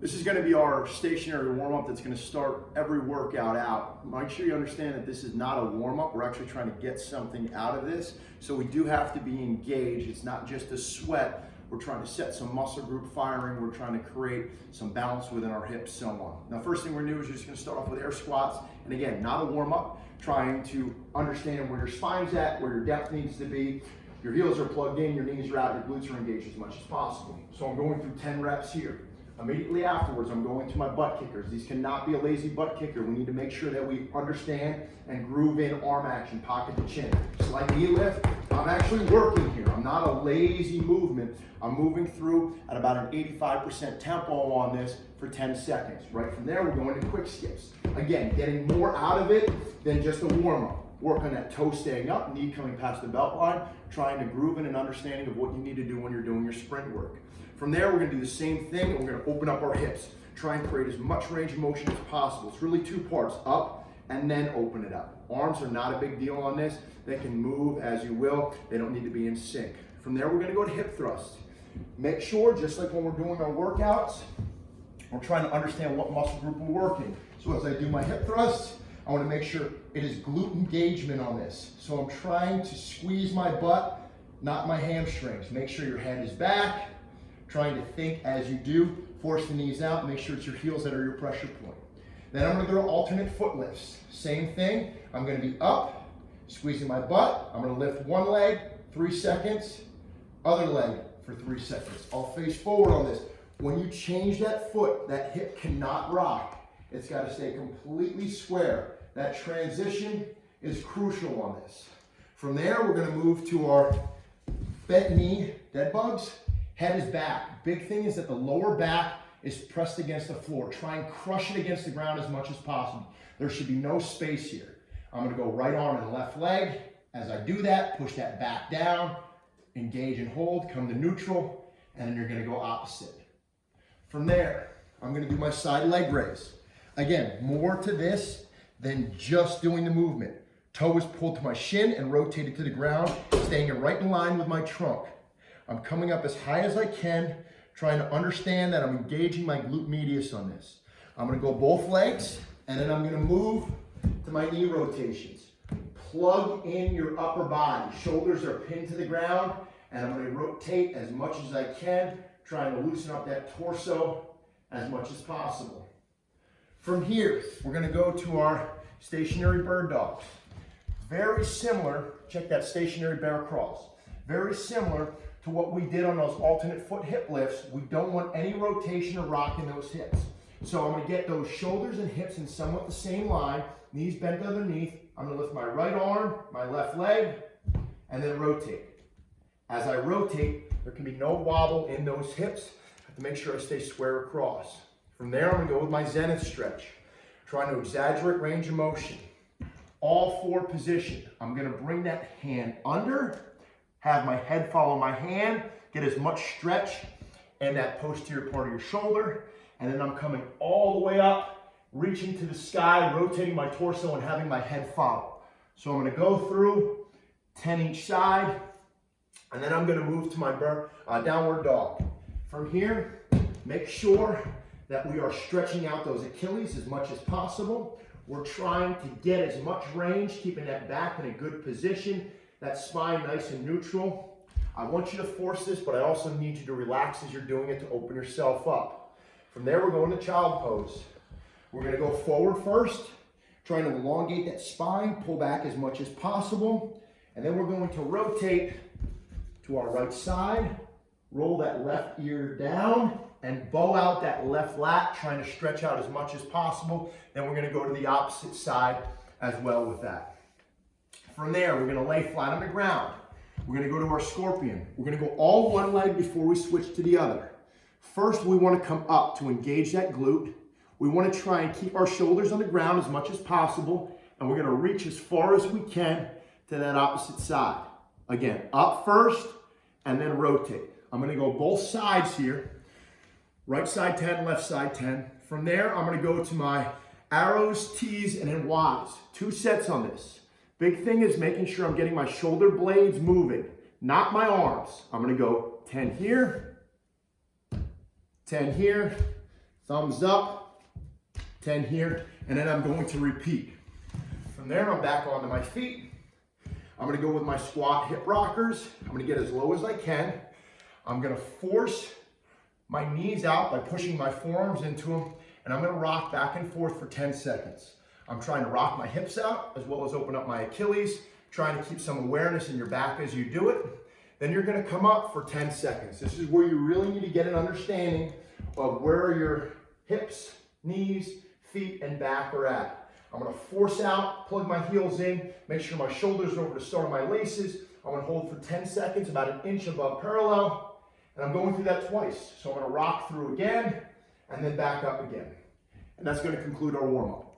This is going to be our stationary warm-up that's going to start every workout out. Make sure you understand that this is not a warm-up. We're actually trying to get something out of this. So we do have to be engaged. It's not just a sweat. We're trying to set some muscle group firing. We're trying to create some balance within our hips, so on. Now, first thing we're going to do is you're just going to start off with air squats. And again, not a warm-up, trying to understand where your spine's at, where your depth needs to be. Your heels are plugged in, your knees are out, your glutes are engaged as much as possible. So I'm going through 10 reps here. Immediately afterwards, I'm going to my butt kickers. These cannot be a lazy butt kicker. We need to make sure that we understand and groove in arm action, pocket to chin. Slight knee lift. I'm actually working here. I'm not a lazy movement. I'm moving through at about an 85% tempo on this for 10 seconds. Right from there, we're going to quick skips. Again, getting more out of it than just a warm-up. Work on that toe staying up, knee coming past the belt line, trying to groove in an understanding of what you need to do when you're doing your sprint work. From there, we're going to do the same thing, and we're going to open up our hips. Try and create as much range of motion as possible. It's really two parts, up and then open it up. Arms are not a big deal on this. They can move as you will. They don't need to be in sync. From there, we're going to go to hip thrust. Make sure, just like when we're doing our workouts, we're trying to understand what muscle group we're working. So as I do my hip thrust, I want to make sure it is glute engagement on this. So I'm trying to squeeze my butt, not my hamstrings. Make sure your head is back. Trying to think as you do, force the knees out, make sure it's your heels that are your pressure point. Then I'm going to go to alternate foot lifts. Same thing, I'm going to be up, squeezing my butt. I'm going to lift one leg, 3 seconds, other leg for 3 seconds. I'll face forward on this. When you change that foot, that hip cannot rock. It's got to stay completely square. That transition is crucial on this. From there, we're going to move to our bent knee dead bugs. Head is back. Big thing is that the lower back is pressed against the floor. Try and crush it against the ground as much as possible. There should be no space here. I'm going to go right arm and left leg. As I do that, push that back down, engage and hold, come to neutral, and then you're going to go opposite. From there, I'm going to do my side leg raise. Again, more to this than just doing the movement. Toe is pulled to my shin and rotated to the ground, staying right in line with my trunk. I'm coming up as high as I can, trying to understand that I'm engaging my glute medius on this. I'm going to go both legs, and then I'm going to move to my knee rotations. Plug in your upper body. Shoulders are pinned to the ground, and I'm going to rotate as much as I can, trying to loosen up that torso as much as possible. From here, we're going to go to our stationary bird dogs. Very similar, check that stationary bear crawls. Very similar to what we did on those alternate foot hip lifts. We don't want any rotation or rock in those hips. So I'm going to get those shoulders and hips in somewhat the same line, knees bent underneath. I'm going to lift my right arm, my left leg, and then rotate. As I rotate, there can be no wobble in those hips. I have to make sure I stay square across. From there, I'm going to go with my zenith stretch, trying to exaggerate range of motion. All 4 position. I'm going to bring that hand under, have my head follow my hand, get as much stretch in that posterior part of your shoulder, and then I'm coming all the way up, reaching to the sky, rotating my torso and having my head follow. So I'm going to go through 10 each side, and then I'm going to move to my downward dog. From here, make sure that we are stretching out those Achilles as much as possible. We're trying to get as much range, keeping that back in a good position, that spine nice and neutral. I want you to force this, but I also need you to relax as you're doing it to open yourself up. From there, we're going to child pose. We're going to go forward first, trying to elongate that spine, pull back as much as possible, and then we're going to rotate to our right side, roll that left ear down, and bow out that left lat, trying to stretch out as much as possible. Then we're going to go to the opposite side as well with that. From there, we're going to lay flat on the ground. We're going to go to our scorpion. We're going to go all one leg before we switch to the other. First, we want to come up to engage that glute. We want to try and keep our shoulders on the ground as much as possible, and we're going to reach as far as we can to that opposite side. Again, up first, and then rotate. I'm going to go both sides here. Right side 10, left side 10. From there, I'm going to go to my arrows, T's, and then Y's. 2 sets on this. Big thing is making sure I'm getting my shoulder blades moving, not my arms. I'm going to go 10 here, 10 here, thumbs up, 10 here, and then I'm going to repeat. From there, I'm back onto my feet. I'm gonna go with my squat hip rockers. I'm gonna get as low as I can. I'm gonna force my knees out by pushing my forearms into them, and I'm gonna rock back and forth for 10 seconds. I'm trying to rock my hips out as well as open up my Achilles, trying to keep some awareness in your back as you do it. Then you're gonna come up for 10 seconds. This is where you really need to get an understanding of where your hips, knees, feet, and back are at. I'm gonna force out, plug my heels in, make sure my shoulders are over the start of my laces. I'm gonna hold for 10 seconds, about an inch above parallel, and I'm going through that twice. So I'm gonna rock through again, and then back up again. And that's gonna conclude our warm-up.